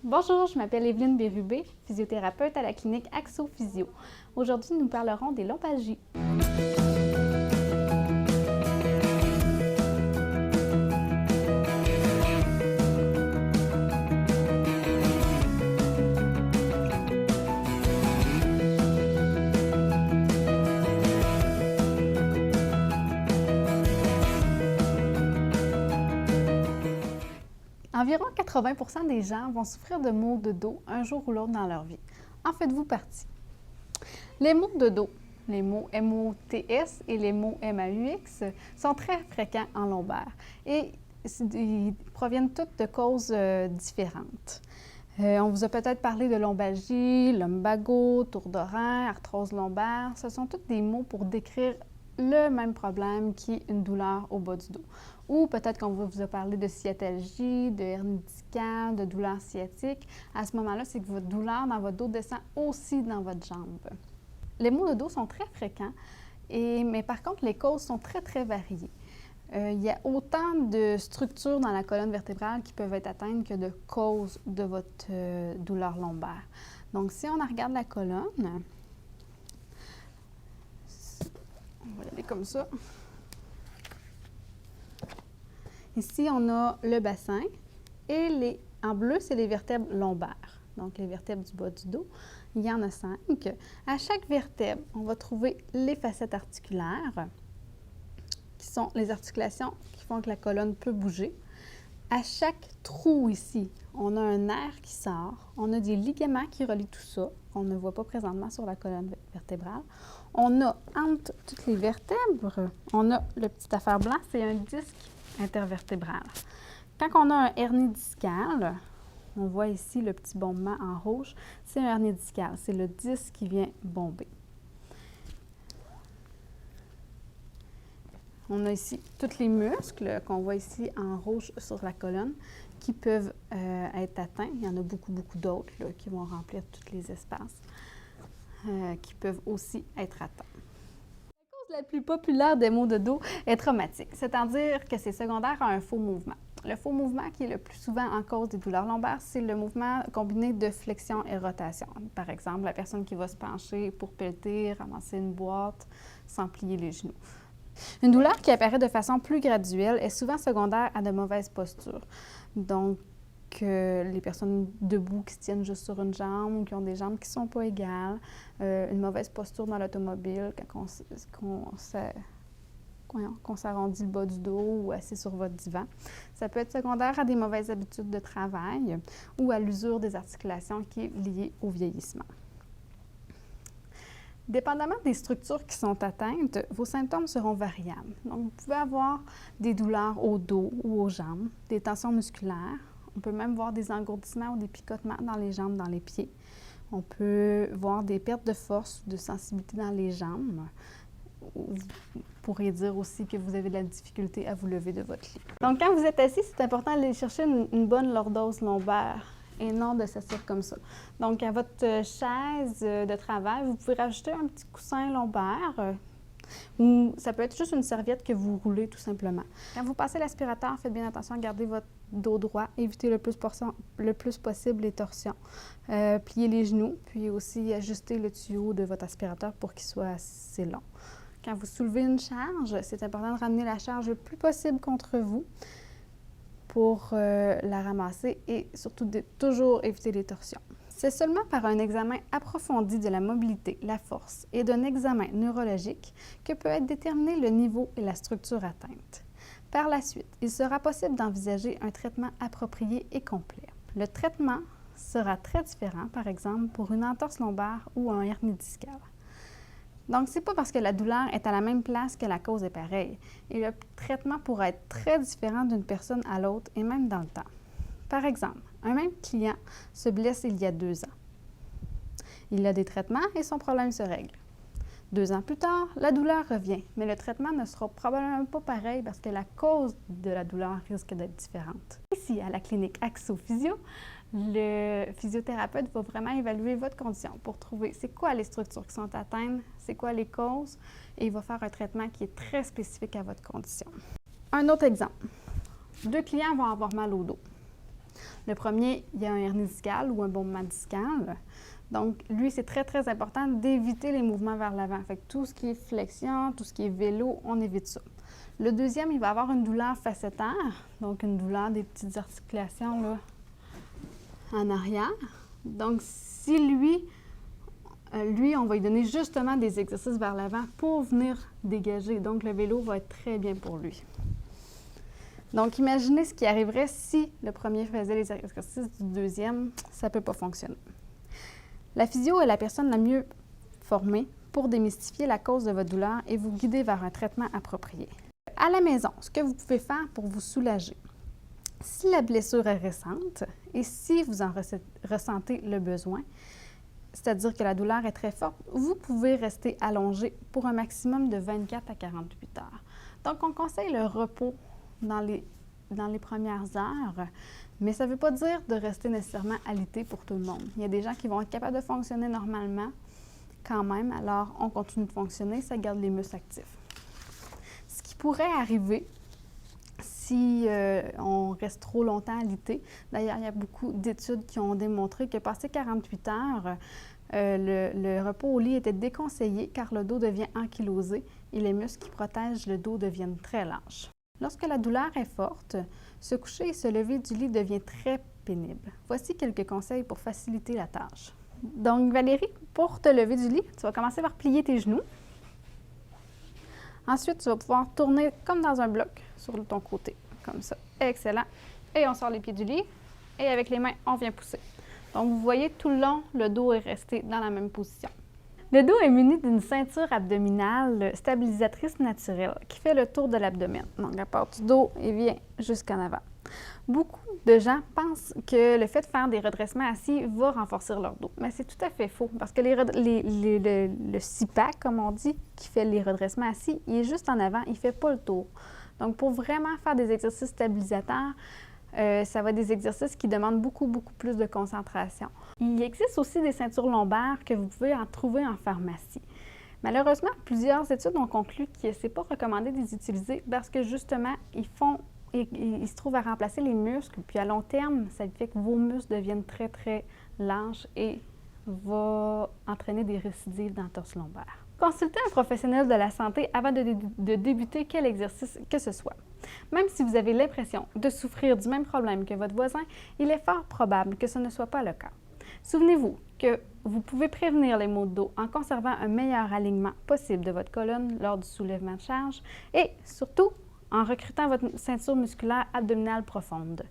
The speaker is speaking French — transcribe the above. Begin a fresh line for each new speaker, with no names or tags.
Bonjour, je m'appelle Evelyne Bérubé, physiothérapeute à la clinique Axo Physio. Aujourd'hui, nous parlerons des lombalgies. Environ 80% des gens vont souffrir de maux de dos un jour ou l'autre dans leur vie. En faites-vous partie? Les maux de dos, les maux MOTS et les maux MAUX sont très fréquents en lombaire et ils proviennent toutes de causes différentes. On vous a peut-être parlé de lombalgie, lumbago, tour de rein, arthrose lombaire. Ce sont tous des mots pour décrire le même problème qui est une douleur au bas du dos. Ou peut-être qu'on vous a parlé de sciatalgie, de hernie discale, de douleur sciatique. À ce moment-là, c'est que votre douleur dans votre dos descend aussi dans votre jambe. Les maux de dos sont très fréquents, mais par contre, les causes sont très variées. Il y a autant de structures dans la colonne vertébrale qui peuvent être atteintes que de causes de votre douleur lombaire. Donc, si on regarde la colonne, on va y aller comme ça. Ici, on a le bassin et en bleu, c'est les vertèbres lombaires, donc les vertèbres du bas du dos. Il y en a 5. À chaque vertèbre, on va trouver les facettes articulaires, qui sont les articulations qui font que la colonne peut bouger. À chaque trou ici, on a un nerf qui sort. On a des ligaments qui relient tout ça, qu'on ne voit pas présentement sur la colonne vertébrale. On a entre toutes les vertèbres, on a le petit affaire blanc, c'est un disque intervertébral. Quand on a un hernie discale, on voit ici le petit bombement en rouge, c'est un hernie discale, c'est le disque qui vient bomber. On a ici tous les muscles qu'on voit ici en rouge sur la colonne qui peuvent être atteints. Il y en a beaucoup d'autres qui vont remplir tous les espaces qui peuvent aussi être atteints. La cause la plus populaire des maux de dos est traumatique, c'est-à-dire que c'est secondaire à un faux mouvement. Le faux mouvement qui est le plus souvent en cause des douleurs lombaires, c'est le mouvement combiné de flexion et rotation. Par exemple, la personne qui va se pencher pour pelleter, ramasser une boîte sans plier les genoux. Une douleur qui apparaît de façon plus graduelle est souvent secondaire à de mauvaises postures. Donc, les personnes debout qui se tiennent juste sur une jambe ou qui ont des jambes qui ne sont pas égales, une mauvaise posture dans l'automobile, qu'on s'arrondit le bas du dos ou assis sur votre divan. Ça peut être secondaire à des mauvaises habitudes de travail ou à l'usure des articulations qui est liée au vieillissement. Dépendamment des structures qui sont atteintes, vos symptômes seront variables. Donc, vous pouvez avoir des douleurs au dos ou aux jambes, des tensions musculaires. On peut même voir des engourdissements ou des picotements dans les jambes, dans les pieds. On peut voir des pertes de force, de sensibilité dans les jambes. Vous pourriez dire aussi que vous avez de la difficulté à vous lever de votre lit. Donc, quand vous êtes assis, c'est important d'aller chercher une bonne lordose lombaire et non de s'asseoir comme ça. Donc, à votre chaise de travail, vous pouvez rajouter un petit coussin lombaire ou ça peut être juste une serviette que vous roulez tout simplement. Quand vous passez l'aspirateur, faites bien attention à garder votre dos droit, évitez le plus possible les torsions. Pliez les genoux, puis aussi ajuster le tuyau de votre aspirateur pour qu'il soit assez long. Quand vous soulevez une charge, c'est important de ramener la charge le plus possible contre vous pour la ramasser et surtout de toujours éviter les torsions. C'est seulement par un examen approfondi de la mobilité, la force et d'un examen neurologique que peut être déterminé le niveau et la structure atteinte. Par la suite, il sera possible d'envisager un traitement approprié et complet. Le traitement sera très différent, par exemple, pour une entorse lombaire ou un hernie discale. Donc, ce n'est pas parce que la douleur est à la même place que la cause est pareille. Et le traitement pourra être très différent d'une personne à l'autre et même dans le temps. Par exemple, un même client se blesse il y a 2 ans. Il a des traitements et son problème se règle. 2 ans plus tard, la douleur revient, mais le traitement ne sera probablement pas pareil parce que la cause de la douleur risque d'être différente. Ici, à la clinique Axo Physio, le physiothérapeute va vraiment évaluer votre condition pour trouver c'est quoi les structures qui sont atteintes, c'est quoi les causes, et il va faire un traitement qui est très spécifique à votre condition. Un autre exemple. 2 clients vont avoir mal au dos. Le premier, il y a un hernie discale ou un bombement discal. Donc, lui, c'est très, très important d'éviter les mouvements vers l'avant. Fait que tout ce qui est flexion, tout ce qui est vélo, on évite ça. Le deuxième, il va avoir une douleur facétaire, donc une douleur des petites articulations là, en arrière. Donc, si lui, on va lui donner justement des exercices vers l'avant pour venir dégager. Donc, le vélo va être très bien pour lui. Donc, imaginez ce qui arriverait si le premier faisait les exercices du deuxième, ça ne peut pas fonctionner. La physio est la personne la mieux formée pour démystifier la cause de votre douleur et vous guider vers un traitement approprié. À la maison, ce que vous pouvez faire pour vous soulager, si la blessure est récente et si vous en ressentez le besoin, c'est-à-dire que la douleur est très forte, vous pouvez rester allongé pour un maximum de 24 à 48 heures. Donc, on conseille le repos dans les premières heures, mais ça ne veut pas dire de rester nécessairement alité pour tout le monde. Il y a des gens qui vont être capables de fonctionner normalement quand même, alors on continue de fonctionner, ça garde les muscles actifs. Ce qui pourrait arriver si on reste trop longtemps alité, d'ailleurs, il y a beaucoup d'études qui ont démontré que passé 48 heures, le repos au lit était déconseillé car le dos devient ankylosé et les muscles qui protègent le dos deviennent très lâches. Lorsque la douleur est forte, se coucher et se lever du lit devient très pénible. Voici quelques conseils pour faciliter la tâche. Donc, Valérie, pour te lever du lit, tu vas commencer par plier tes genoux. Ensuite, tu vas pouvoir tourner comme dans un bloc sur ton côté, comme ça. Excellent. Et on sort les pieds du lit et avec les mains, on vient pousser. Donc, vous voyez, tout le long, le dos est resté dans la même position. Le dos est muni d'une ceinture abdominale stabilisatrice naturelle qui fait le tour de l'abdomen. Donc, elle part du dos et vient jusqu'en avant. Beaucoup de gens pensent que le fait de faire des redressements assis va renforcer leur dos, mais c'est tout à fait faux parce que le six-pack, comme on dit, qui fait les redressements assis, il est juste en avant, il ne fait pas le tour. Donc, pour vraiment faire des exercices stabilisateurs, ça va être des exercices qui demandent beaucoup plus de concentration. Il existe aussi des ceintures lombaires que vous pouvez en trouver en pharmacie. Malheureusement, plusieurs études ont conclu que ce n'est pas recommandé de les utiliser parce que justement, ils se trouvent à remplacer les muscles, puis à long terme, ça fait que vos muscles deviennent très, très lâches et va entraîner des récidives d'entorse lombaire. Consultez un professionnel de la santé avant de débuter quel exercice que ce soit. Même si vous avez l'impression de souffrir du même problème que votre voisin, il est fort probable que ce ne soit pas le cas. Souvenez-vous que vous pouvez prévenir les maux de dos en conservant un meilleur alignement possible de votre colonne lors du soulèvement de charge et surtout en recrutant votre ceinture musculaire abdominale profonde.